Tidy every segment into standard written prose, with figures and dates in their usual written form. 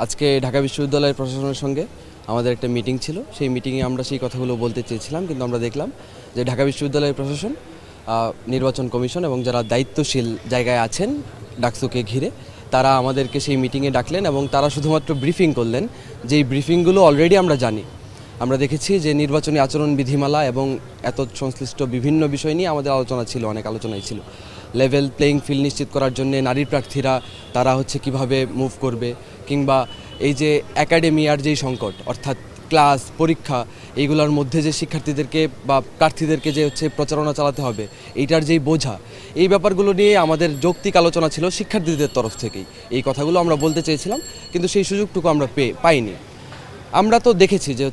আজকে ঢাকা বিশ্ববিদ্যালয়ের প্রশাসনের সঙ্গে আমাদের একটা মিটিং ছিল। সেই মিটিংয়ে আমরা সেই কথাগুলো বলতে চেয়েছিলাম, কিন্তু আমরা দেখলাম যে ঢাকা বিশ্ববিদ্যালয়ের প্রশাসন, নির্বাচন কমিশন এবং যারা দায়িত্বশীল জায়গায় আছেন ডাকসুকে ঘিরে, তারা আমাদেরকে সেই মিটিংয়ে ডাকলেন এবং তারা শুধুমাত্র ব্রিফিং করলেন। যেই ব্রিফিংগুলো অলরেডি আমরা জানি। আমরা দেখেছি যে নির্বাচনী আচরণ বিধিমালা এবং এত সংশ্লিষ্ট বিভিন্ন বিষয় নিয়ে আমাদের আলোচনা ছিল, অনেক আলোচনাই ছিল। লেভেল প্লেইং ফিল্ড নিশ্চিত করার জন্য নারী প্রার্থীরা তারা কিভাবে মুভ করবে, কিংবা এই যে একাডেমিয়ার যেই সংকট, অর্থাৎ ক্লাস পরীক্ষা এইগুলোর মধ্যে যে শিক্ষার্থীদেরকে বা প্রার্থীদেরকে যে প্রচারণা চালাতে হবে, এইটার যেই বোঝা, এই ব্যাপারগুলো নিয়ে আমাদের যৌক্তিক আলোচনা ছিল শিক্ষার্থীদের তরফ থেকেই। এই কথাগুলো আমরা বলতে চেয়েছিলাম, কিন্তু সেই সুযোগটুকু আমরা পাইনি। আমরা তো দেখেছি যে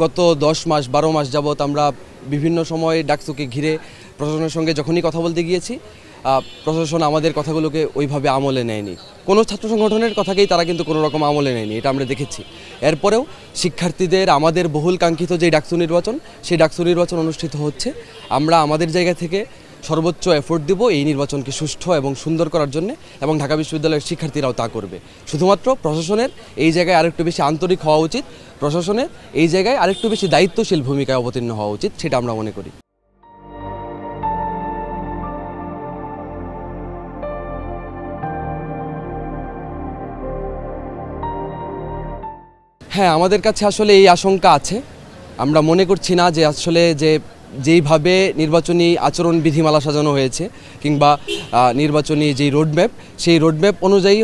গত 10 মাস 12 মাস যাবৎ আমরা বিভিন্ন সময় ডাকসুকে ঘিরে প্রশাসনের সঙ্গে যখনই কথা বলতে গিয়েছি, প্রশাসন আমাদের কথাগুলোকে ওইভাবে আমলে নেয়নি। কোনো ছাত্র সংগঠনের কথাকেই তারা কিন্তু কোনো রকম আমলে নেয়নি, এটা আমরা দেখেছি। এরপরেও শিক্ষার্থীদের আমাদের বহুল কাঙ্ক্ষিত যে ডাকসু নির্বাচন, সেই ডাকসু নির্বাচন অনুষ্ঠিত হচ্ছে। আমরা আমাদের জায়গা থেকে সর্বোচ্চ এফোর্ট দেব এই নির্বাচনকে সুষ্ঠু এবং সুন্দর করার জন্য, এবং ঢাকা বিশ্ববিদ্যালয়ের শিক্ষার্থীরাও তা করবে। শুধুমাত্র প্রশাসনের এই জায়গায় আরেকটু বেশি আন্তরিক হওয়া উচিত, প্রশাসনের এই জায়গায় আরেকটু বেশি দায়িত্বশীল ভূমিকায় অবতীর্ণ হওয়া উচিত, সেটা আমরা মনে করি। হ্যাঁ, আমাদের কাছে আসলে এই আশঙ্কা আছে। আমরা মনে করছি না যে আসলে যেইভাবে নির্বাচনী আচরণ বিধিমালা সাজানো হয়েছে, কিংবা নির্বাচনী যেই রোডম্যাপ, সেই রোডম্যাপ অনুযায়ী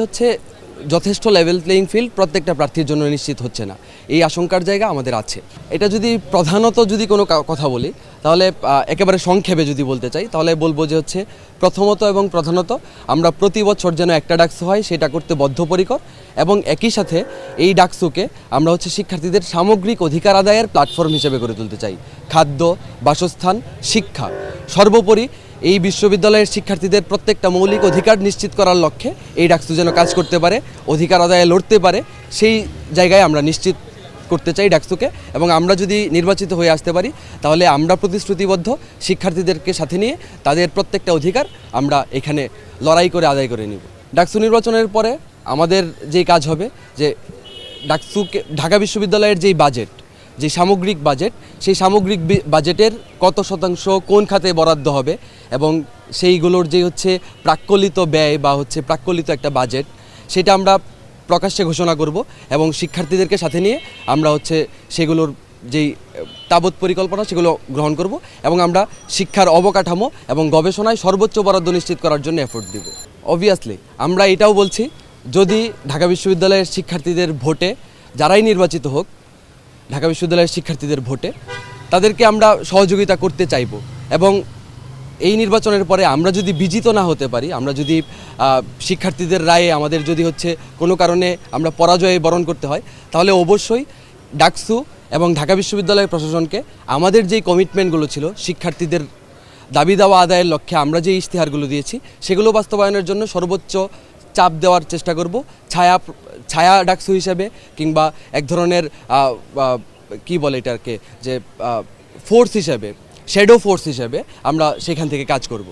যথেষ্ট লেভেল প্লেইং ফিল্ড প্রত্যেকটা প্রার্থীর জন্য নিশ্চিত হচ্ছে না। এই আশঙ্কার জায়গা আমাদের আছে। এটা যদি প্রধানত কোনো কথা বলি, তাহলে একেবারে সংক্ষেপে যদি বলতে চাই, তাহলে বলবো যে প্রথমত এবং প্রধানত আমরা প্রতি বছর যেন একটা ডাকসু হয় সেটা করতে বদ্ধপরিকর, এবং একই সাথে এই ডাকসুকে আমরা শিক্ষার্থীদের সামগ্রিক অধিকার আদায়ের প্ল্যাটফর্ম হিসেবে গড়ে তুলতে চাই। খাদ্য, বাসস্থান, শিক্ষা, সর্বোপরি এই বিশ্ববিদ্যালয়ের শিক্ষার্থীদের প্রত্যেকটা মৌলিক অধিকার নিশ্চিত করার লক্ষ্যে এই ডাকসু যেন কাজ করতে পারে, অধিকার আদায়ে লড়তে পারে, সেই জায়গায় আমরা নিশ্চিত করতে চাই ডাকসুকে। এবং আমরা যদি নির্বাচিত হয়ে আসতে পারি, তাহলে আমরা প্রতিশ্রুতিবদ্ধ শিক্ষার্থীদেরকে সাথে নিয়ে তাদের প্রত্যেকটা অধিকার আমরা এখানে লড়াই করে আদায় করে নিব। ডাকসু নির্বাচনের পরে আমাদের যেই কাজ হবে, যে ডাকসুকে ঢাকা বিশ্ববিদ্যালয়ের যেই বাজেট, যে সামগ্রিক বাজেট, সেই সামগ্রিক বাজেটের কত শতাংশ কোন খাতে বরাদ্দ হবে, এবং সেইগুলোর যে প্রাক্কলিত ব্যয় বা প্রাক্কলিত একটা বাজেট, সেটা আমরা প্রকাশ্যে ঘোষণা করব, এবং শিক্ষার্থীদেরকে সাথে নিয়ে আমরা সেগুলোর যেই তাবৎ পরিকল্পনা সেগুলো গ্রহণ করব, এবং আমরা শিক্ষার অবকাঠামো এবং গবেষণায় সর্বোচ্চ বরাদ্দ নিশ্চিত করার জন্য এফোর্ট দিব। অবভিয়াসলি আমরা এটাও বলছি, যদি ঢাকা বিশ্ববিদ্যালয়ের শিক্ষার্থীদের ভোটে যারাই নির্বাচিত হোক, ঢাকা বিশ্ববিদ্যালয়ের শিক্ষার্থীদের ভোটে তাদেরকে আমরা সহযোগিতা করতে চাইব, এবং এই নির্বাচনের পরে আমরা যদি বিজিত না হতে পারি, আমরা যদি শিক্ষার্থীদের রায়ে আমাদের যদি কোনো কারণে আমরা পরাজয় বরণ করতে হয়, তাহলে অবশ্যই ডাকসু এবং ঢাকা বিশ্ববিদ্যালয় প্রশাসনকে আমাদের যেই কমিটমেন্টগুলো ছিল শিক্ষার্থীদের দাবি দাওয়া আদায়ের লক্ষ্যে আমরা যে ইশতেহারগুলো দিয়েছি, সেগুলো বাস্তবায়নের জন্য সর্বোচ্চ চাপ দেওয়ার চেষ্টা করব। ছায়া ডাকসু হিসেবে, কিংবা এক ধরনের কি বলে এটাকে, যে ফোর্স হিসেবে, শ্যাডো ফোর্স হিসেবে আমরা সেখান থেকে কাজ করব।